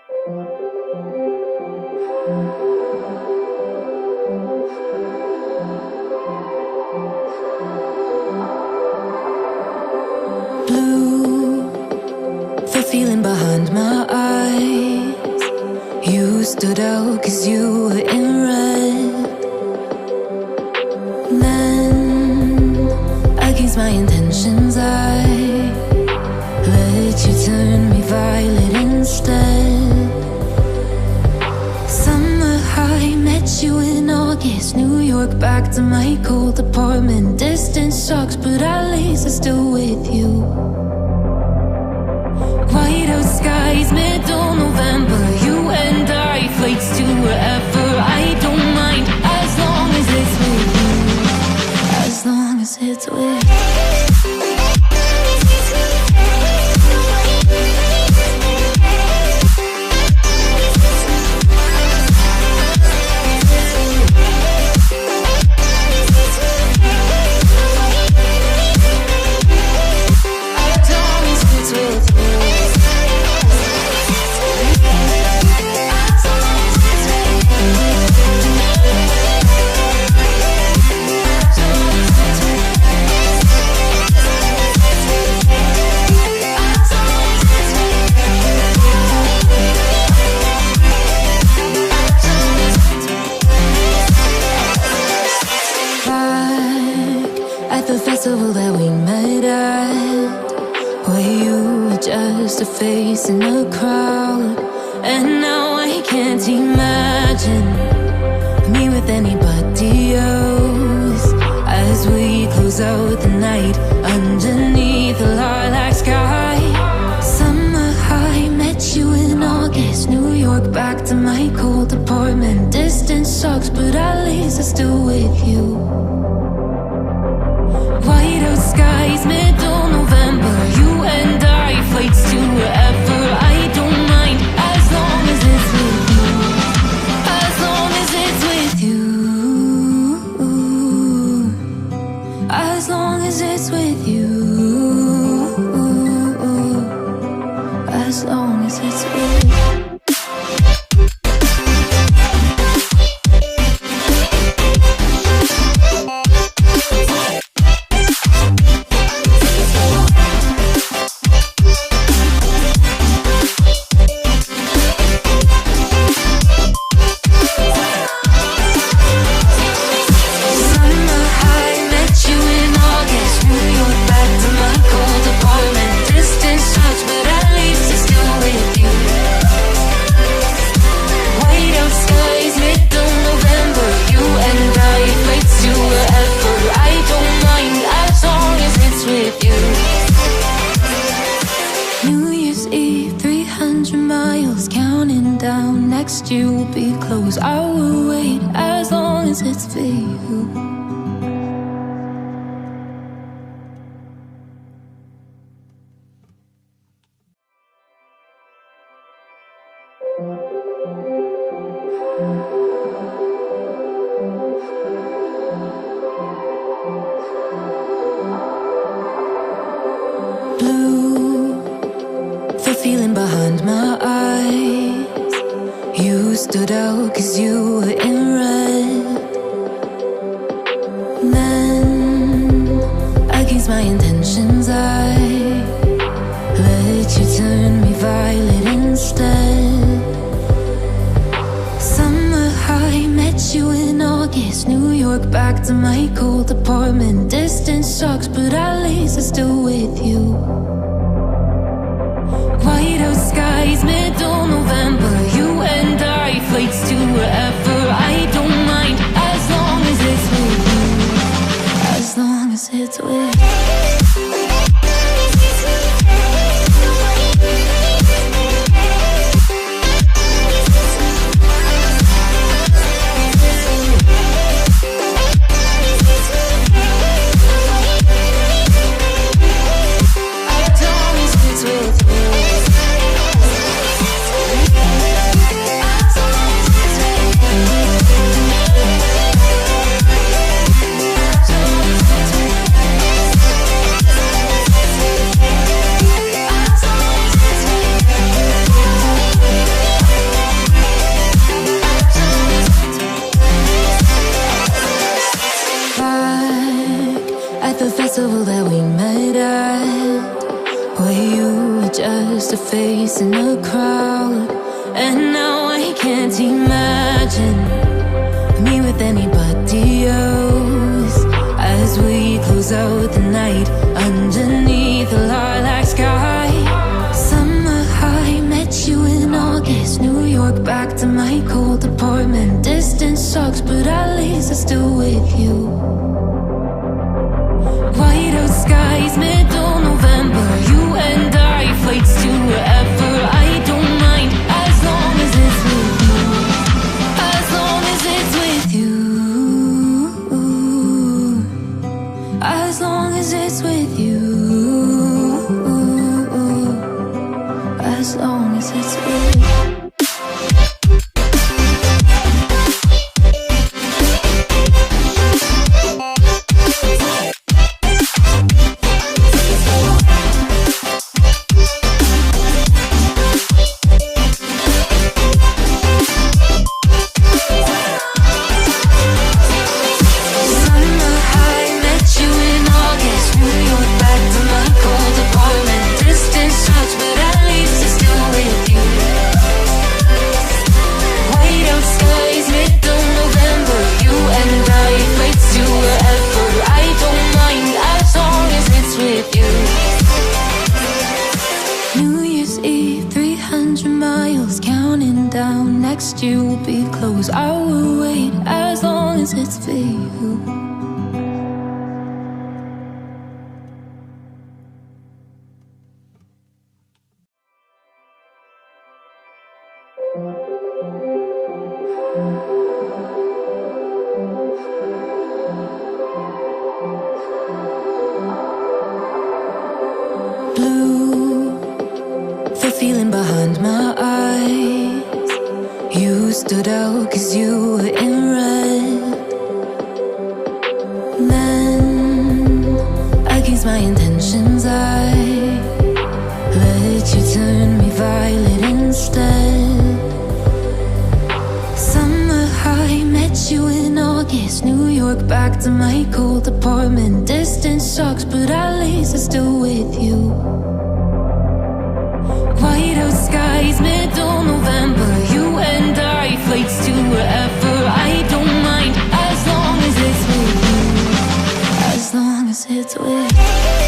Blue, the feeling behind my eyes. You stood out 'cause you were in red. Then, against my intentions, I let you turn me violet instead. Summer high, met you in August. New York, back to my cold apartment. Distance sucks, but at least I'm still with you. Whiteout skies, middle November. You and I, flights to wherever. I don't mind, as long as it's with you. As long as it's with you. That we met at, where you were just a face in a crowd. And now I can't imagine me with anybody else. As we close out the night underneath the lilac sky. Summer high, met you in August. New York, back to my cold apartment. Distance sucks, but at least I'm still with you. Whiteout skies, middle November. You and I, flights to wherever. I don't mind, as long as it's with you. As long as it's with you. As long as it's with you. As long as it's with you. You will be close. I will wait as long as it's for you. Blue, the feeling behind my eyes. You stood out 'cause you were in red. Then, against my intentions, I let you turn me violet instead. Summer high, met you in August. New York, back to my cold apartment. Distance sucks, but at least I'm still with you. Whiteout skies, middle November. You and I, flights to wherever. I don't mind, as long as it's with you. As long as it's with you. I don't just a face in a crowd. And now I can't imagine me with anybody else. As we close out the night underneath the lilac sky. Summer high, met you in August. New York, back to my cold apartment. Distance sucks, but at least I'm still with you. White out skies, middle November. You and I, flights to wherever. I don't mind, as long as it's with you. As long as it's with you. As long as it's with you. As long as it's with you. Next year will be close. I will wait as long as it's for you. Blue, the feeling behind my eyes. You stood out 'cause you were in red. Then, against my intentions, I let you turn me violet instead. Summer high, met you in August. New York, back to my cold apartment. Distance sucks, but at least I'm still with you. White out skies, middle November. You and I, flights to wherever. I don't mind, as long as it's with you. As long as it's with you.